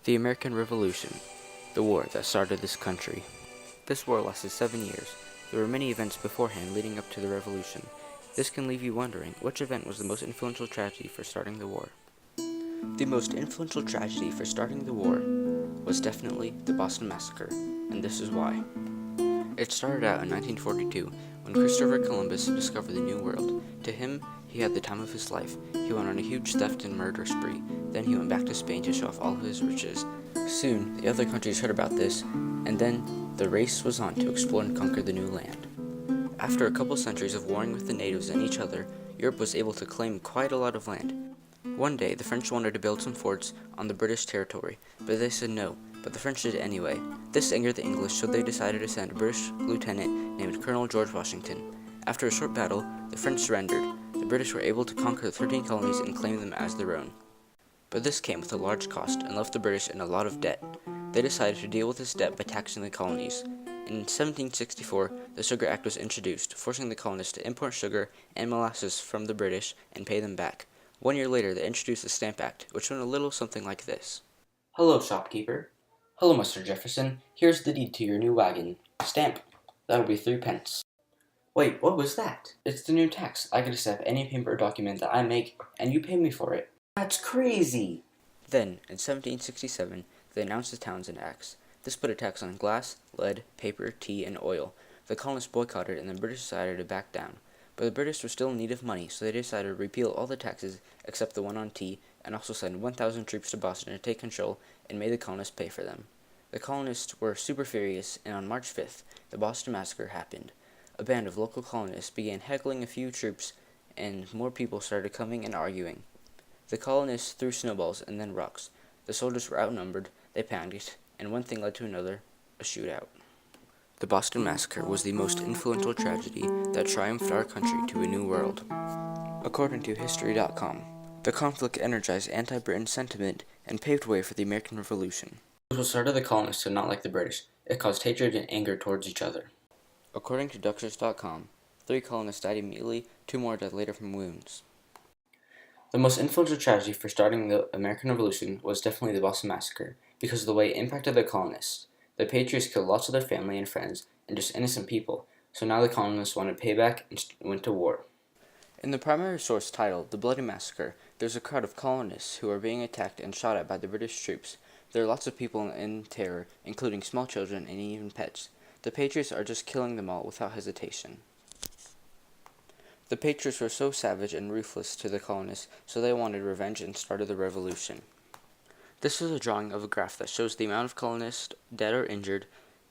The American Revolution, the war that started this country. This war lasted 7 years. There were many events beforehand leading up to the revolution. This can leave you wondering, which event was the most influential tragedy for starting the war? The most influential tragedy for starting the war was definitely the Boston Massacre, and this is why. It started out in 1942 when Christopher Columbus discovered the New World. To him, he had the time of his life. He went on a huge theft and murder spree. Then he went back to Spain to show off all of his riches. Soon, the other countries heard about this, and then the race was on to explore and conquer the new land. After a couple centuries of warring with the natives and each other, Europe was able to claim quite a lot of land. One day, the French wanted to build some forts on the British territory, but they said no, but the French did it anyway. This angered the English, so they decided to send a British lieutenant named Colonel George Washington. After a short battle, the French surrendered. The British were able to conquer the 13 colonies and claim them as their own. But this came with a large cost and left the British in a lot of debt. They decided to deal with this debt by taxing the colonies. In 1764, the Sugar Act was introduced, forcing the colonists to import sugar and molasses from the British and pay them back. 1 year later, they introduced the Stamp Act, which went a little something like this. Hello, shopkeeper. Hello, Mr. Jefferson. Here's the deed to your new wagon. Stamp. That'll be 3 pence. Wait, what was that? It's the new tax. I get to stamp any paper or document that I make, and you pay me for it. That's crazy! Then, in 1767, they announced the Townshend Acts. This put a tax on glass, lead, paper, tea, and oil. The colonists boycotted, and the British decided to back down. But the British were still in need of money, so they decided to repeal all the taxes except the one on tea, and also send 1,000 troops to Boston to take control and made the colonists pay for them. The colonists were super furious, and on March 5th, the Boston Massacre happened. A band of local colonists began heckling a few troops, and more people started coming and arguing. The colonists threw snowballs and then rocks. The soldiers were outnumbered, they panicked, and one thing led to another, a shootout. The Boston Massacre was the most influential tragedy that triumphed our country to a new world. According to History.com, the conflict energized anti-Britain sentiment and paved way for the American Revolution. It was started the colonists to not like the British. It caused hatred and anger towards each other. According to Duxers.com, 3 colonists died immediately, 2 more died later from wounds. The most influential tragedy for starting the American Revolution was definitely the Boston Massacre, because of the way it impacted the colonists. The Patriots killed lots of their family and friends, and just innocent people, so now the colonists wanted payback and went to war. In the primary source titled The Bloody Massacre, there's a crowd of colonists who are being attacked and shot at by the British troops. There are lots of people in terror, including small children and even pets. The Patriots are just killing them all without hesitation. The Patriots were so savage and ruthless to the colonists, so they wanted revenge and started the revolution. This is a drawing of a graph that shows the amount of colonists dead or injured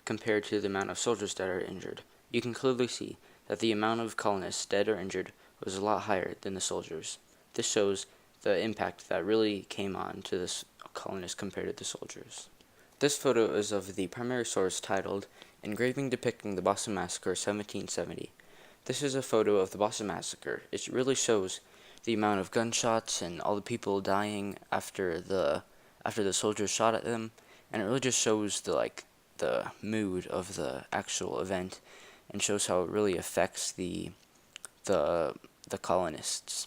compared to the amount of soldiers dead or injured. You can clearly see that the amount of colonists dead or injured was a lot higher than the soldiers. This shows the impact that really came on to the colonists compared to the soldiers. This photo is of the primary source titled Engraving Depicting the Boston Massacre 1770. This is a photo of the Boston Massacre. It really shows the amount of gunshots and all the people dying after the soldiers shot at them, and it really just shows the mood of the actual event and shows how it really affects the colonists.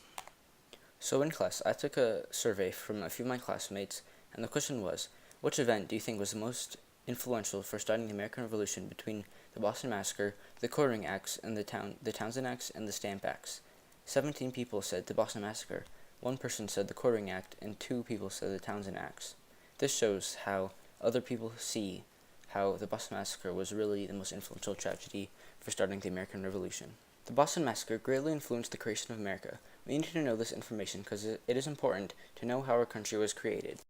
So in class, I took a survey from a few of my classmates, and the question was, which event do you think was the most influential for starting the American Revolution between the Boston Massacre, the Quartering Acts, and the Townshend Acts, and the Stamp Acts? 17 people said the Boston Massacre, 1 person said the Quartering Act, and 2 people said the Townshend Acts. This shows how other people see how the Boston Massacre was really the most influential tragedy for starting the American Revolution. The Boston Massacre greatly influenced the creation of America. We need to know this information because it is important to know how our country was created.